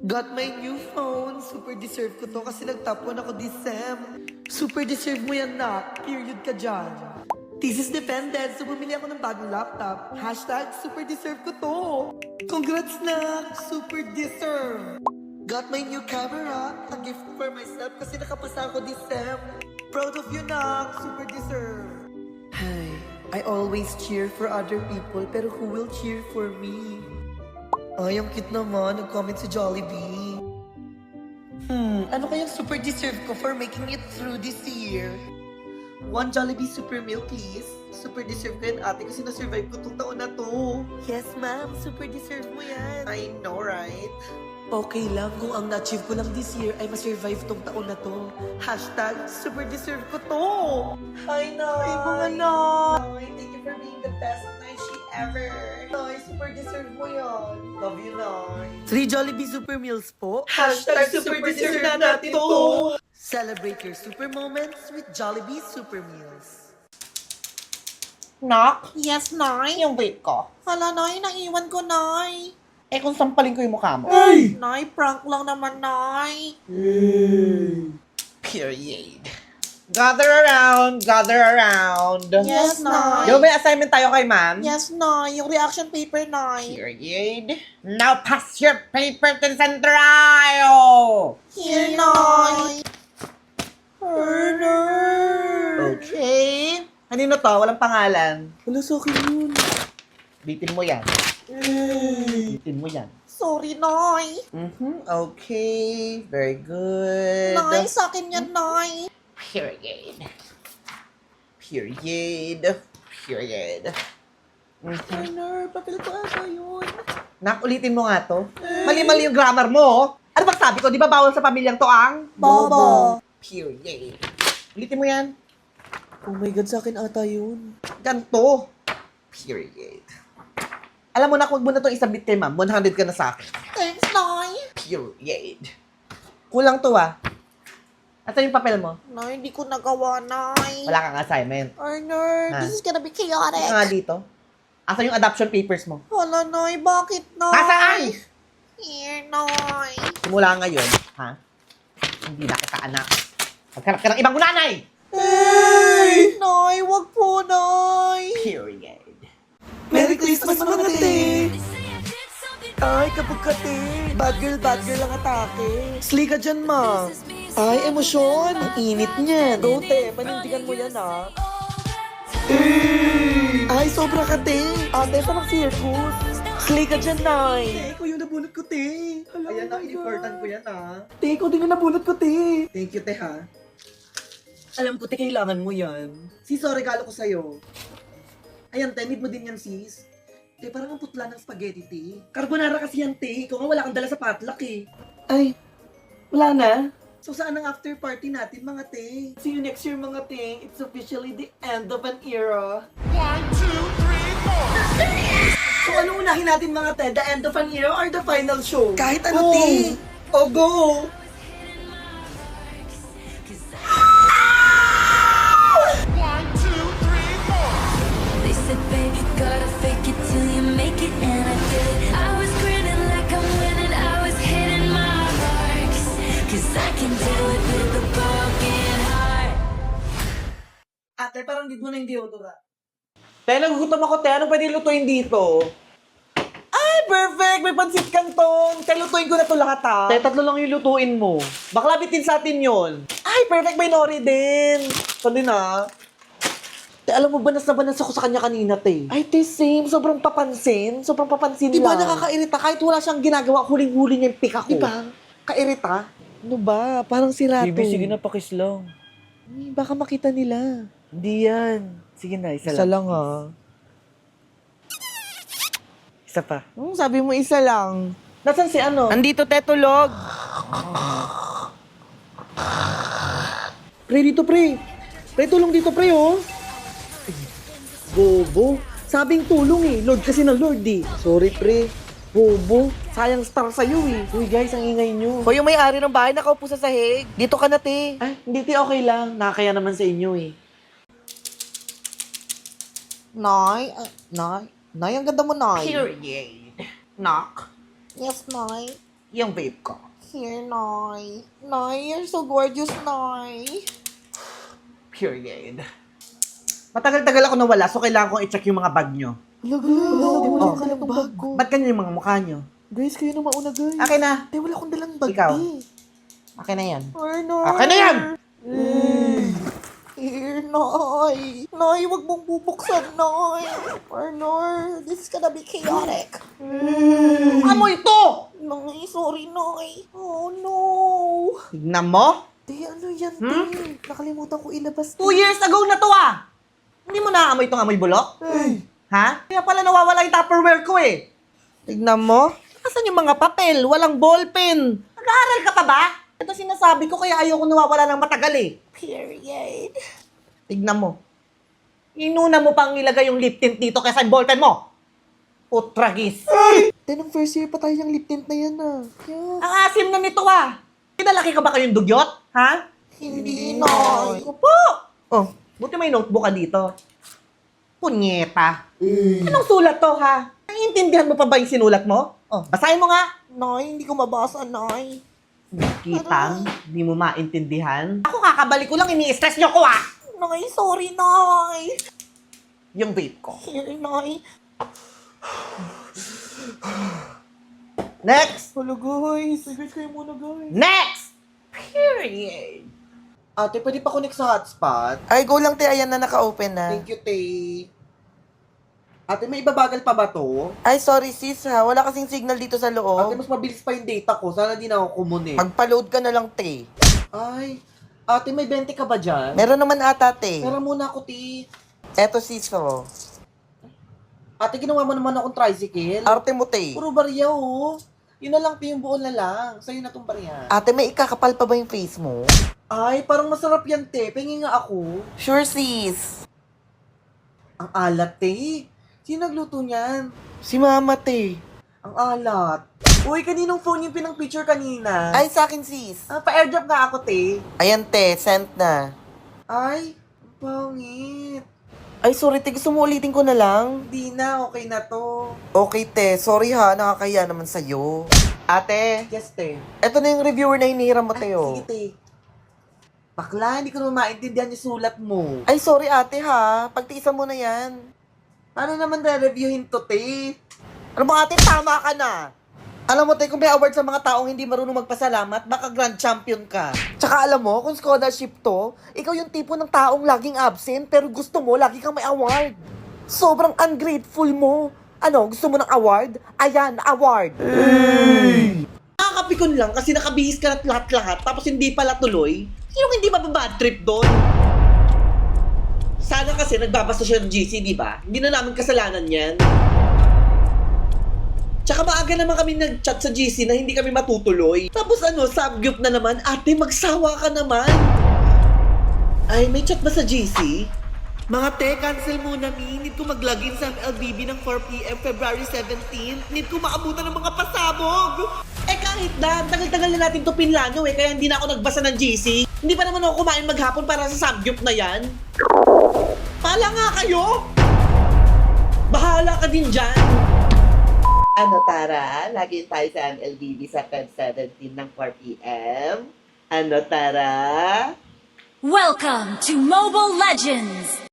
Got my new phone. Super deserve ko to kasi nag-top 1 ako this sem. Super deserve mo yan na. Period ka dyan. Thesis defended, so bumili ako ng bagong laptop. Hashtag super deserve ko to. Congrats na! Super deserve! Got my new camera. A gift for myself kasi nakapasa ako this sem. Proud of you na. Super deserve. Hi, I always cheer for other people pero who will cheer for me? Ay, ang cute naman. Nag-comment si Jollibee. Ano kayang super deserve ko for making it through this year? One Jollibee Super Meal, please. Super deserve ko yan, ate, kasi na-survive ko tong taon na to. Yes, ma'am. Super deserve mo yan. I know, right? Okay lang kung ang na-achieve ko lang this year ay ma-survive tong taon na to. Hashtag super deserve ko to. Hi, Nay. Ay, mga Nay. Thank you for being the best Naishi ever. Nay, super deserve mo yan. Love you, Nay. 3 Jollibee Super Meals po. Hashtag super deserve na natin to. Celebrate your super moments with Jollibee Super Meals. Nak, Yes, Nay. yung vape ko. Hala, Nay, naiwan ko, Nay. Eh kung sampalin ko yung mukha mo. Nay, prank lang naman, Nay. Period. Gather around, gather around. Yes, Nay. Di ba may assignment tayo kay ma'am? Yes, Nay. Yung reaction paper, Nay. Period. Now pass your paper to the central. Here, Nay. Okay. Kanino to? Walang pangalan. Wala sa akin yun. Bitin mo yan. Bitin mo yan. Sorry, Nay. Okay. Very good. Nay, sa akin yan, Nay. Period. Period. Period. Turner, papel ko ata yun. Nak, ulitin mo nga to. Mali-mali yung grammar mo. Ano bang sabi ko? Di ba bawal sa pamilyang to ang? Bobo. Period. Ulitin mo yan. Oh my God, sa akin ata yun. Ganto. Period. Alam mo na, huwag mo na itong isabit kay ma'am. 100 ka na sa akin. Thanks, Nay. Period. Kulang to ah. Asan yung papel mo? Nay, hindi ko nagawa, Nay. Wala kang assignment. Turner, Ha? this is gonna be Ano chaotic. nga dito? Asan yung adoption papers mo? Hala, Nay, bakit, Nay? Nasaan? Here, Nay. Simula ngayon, ha? Hindi na kita anak. Maghanap ka ng ibang nanay! Hey! Nay, wag po, Nay. Period. Merry Christmas, mga te! Ay, kapag ka, te. Bad girl ang atake. Slay ka dyan, ma. Ay, emosyon. Ang init niyan. Go, te. Panindigan mo yan, ha. Ay, sobra ka, te. Ate, parang circus. Slay ka dyan, Nay. Te, ikaw yung nabunot ko, te. Ayan na, in-important ko yan, ha? Te, ikaw din yung nabunot ko, te. Thank you, te, ha? Alam ko, te, kailangan mo yan. Sis, oh, regalo ko sa'yo. Ayan, te, need mo din yan, sis. Te, parang ang putla ng spaghetti, te. Carbonara kasi yan, te. Ikaw nga wala kang dala sa potluck, eh. Ay, wala na. So, saan ang after party natin, mga te? See you next year, mga te. It's officially the end of an era. So, ano unahin natin, mga te? The end of an era or the final show? Kahit ano, te. O, go! They said, baby, gotta fake it till you make it, and I did. I was grinning like I'm winning, I was hitting my marks, 'cause I can do it with a broken heart. Ate, parang di mo na yung deodorant. Te, nagugutom ako, te. Anong pwede lutuin dito? Ay, perfect! May pansit canton! Te, lutuin ko na to lahat, ha? Te, 3 lang yung lutuin mo. Bakla bitin sa atin yon. Ay, perfect! May nori din! Ito din, ha? Te, alam mo, banas na banas ako sa kanya kanina, te. Ay, te, same. Sobrang papansin. Sobrang papansin Di ba lang. nakakairita Kahit wala siyang ginagawa, huling-huli niya yung pika ko. Di ba? Kairita? Ano ba? Parang sirato. Baby, sige na, pakis lang. Baka makita nila. Hindi yan. Sige na, isa Isa lang. lang, ha? Isa pa. Sabi mo isa lang. Nasaan si ano? Andito, te, tulog. Pre, dito, pre. Pre, tulong dito, pre, oh. Bobo. Sabing tulong, eh. Lord kasi na Lord, eh. Sorry, pre. Bobo. Sayang star sa'yo, eh. Uy, guys, ang ingay nyo. Hoy, yung may-ari ng bahay nakaupo sa sahig. Dito ka na, te. Ay, hindi, te, okay lang. Nakakaya naman sa inyo, eh. Nay, Nay, ang ganda mo, Nay. Period. Knock. Yes, Nay. Yung vape ko. Here, Nay. Nay, you're so gorgeous, Nay. Period. Matagal-tagal ako nawala, so kailangan kong i-check yung mga bag nyo. Wala, guys. Wala Oh. akong dalang bag ko. Ba't ganyan yung mga mukha nyo? Guys, kayo na mauna, guys. Akin na. Tay, wala akong dalang bag, Ikaw. eh. Akin na yan. Arnor. Akin na yan! Here, Nay. Nay, wag mong bubuksan, Nay. Arnor, this is gonna be chaotic. Amoy ito! Nay, sorry, Nay. Oh, no. Tignan mo. Tay, ano yan, Tay? Nakalimutan ko ilabas. 2 years ago na to ah! Hindi mo naamoy itong amoy bulok? Ha? Kaya pala nawawala yung Tupperware ko eh. Tignan mo. Asan yung mga papel? Walang ballpen. Nag-aaral ka pa ba? Ito sinasabi ko kaya ayoko nawawala ng matagal eh. Period. Tignan mo. Inuna mo pang ilagay yung lip tint dito kaysa yung ballpen mo. Putragis. Tay, nung first year pa tayo yung lip tint na yan, ah. Yeah. Ang asim na nito ah. Pinalaki ka ba kayong dugyot? Ha? Hindi, Nay. Opo. Oh, buti may notebook ka dito. Punyeta. Anong sulat to, ha? Naiintindihan mo pa ba yung sinulat mo? Oh, basahin mo nga. Nay, hindi ko mabasa, Nay. Kitang, di mo maintindihan. Ako kakabalik ko lang, ini-stress nyo ko, ha? Nay, sorry, Nay. Yung vape ko. Here, Nay. Next! Hello, guys. Guys, kayo muna, guys. Next! Period. Ate, pwede pa connect sa hotspot? Ay, go lang, te. Ayan na, naka-open na. Thank you, Tay. Ate, may ibabagal pa ba to? Ay, sorry, sis, ha. Wala kasing signal dito sa Ate, loob. mas mabilis pa yung data ko. Sana di na ako kumunik. Magpa-load ka na lang, te. Ay, ate, may 20 ka ba dyan? Meron naman ata, te. Pera muna ako, ti. Eto, sis, oh. Ate, ginawa mo naman akong tricycle. Arte mo, te. Puro barya, oh. Yun na lang, ti, yung buo na lang. Sa'yo na tong barya. Ate, may ikakapal pa ba yung face mo? Ay, parang masarap yan, te. Pengi nga ako. Sure, sis. Ang alat, te. Sino nagluto niyan? Si mama, te. Ang alat. Uy, kaninong phone yung pinang-picture kanina? Ay, sa akin, sis. Pa-airdrop nga ako, te. Ayan, te. Sent na. Ay, ang pangit. Ay, sorry, te. Gusto mo ulitin ko na lang? Hindi na, okay na to. Okay, te. Sorry, ha. Nakakaya naman sa'yo. Ate, Yes, te. eto na yung reviewer na hinihiram mo, te, oh. Sige, te. Bakla, hindi ko naman maintindihan yung sulat mo. Ay, sorry, ate, ha. Pagtiisan mo na yan. Paano naman re-reviewin to, te? Ano mo, ate? Tama ka na. Alam mo, te, kung may award sa mga taong hindi marunong magpasalamat, baka grand champion ka. Tsaka alam mo, kung scholarship to, ikaw yung tipo ng taong laging absent, pero gusto mo, lagi kang may award. Sobrang ungrateful mo. Ano, gusto mo ng award? Ayan, award. Nakakapikon lang kasi nakabihis ka na lahat-lahat tapos hindi pala tuloy. Sinong hindi mababad trip doon? Sana kasi nagbabasa siya ng GC, di ba? Hindi na namin kasalanan yan. Tsaka maaga naman kami nag-chat sa GC na hindi kami matutuloy. Tapos ano, subgroup na naman, ate, magsawa ka naman. Ay, may chat ba sa GC? Mga te, cancel muna mi. Need ko mag-login sa MLBB ng 4pm February 17. Need ko maabutan ng mga pasabog. Eh kahit na, tagal-tagal na natin to pinlano eh, kaya hindi na ako nagbasa ng GC. Hindi pa naman ako kumain maghapon para sa subgroup na yan. Pala nga kayo! Bahala ka din dyan. Ano Tara, lagi tayo sa MLBB sa Feb 17 ng 4pm. Ano Tara? Welcome to Mobile Legends!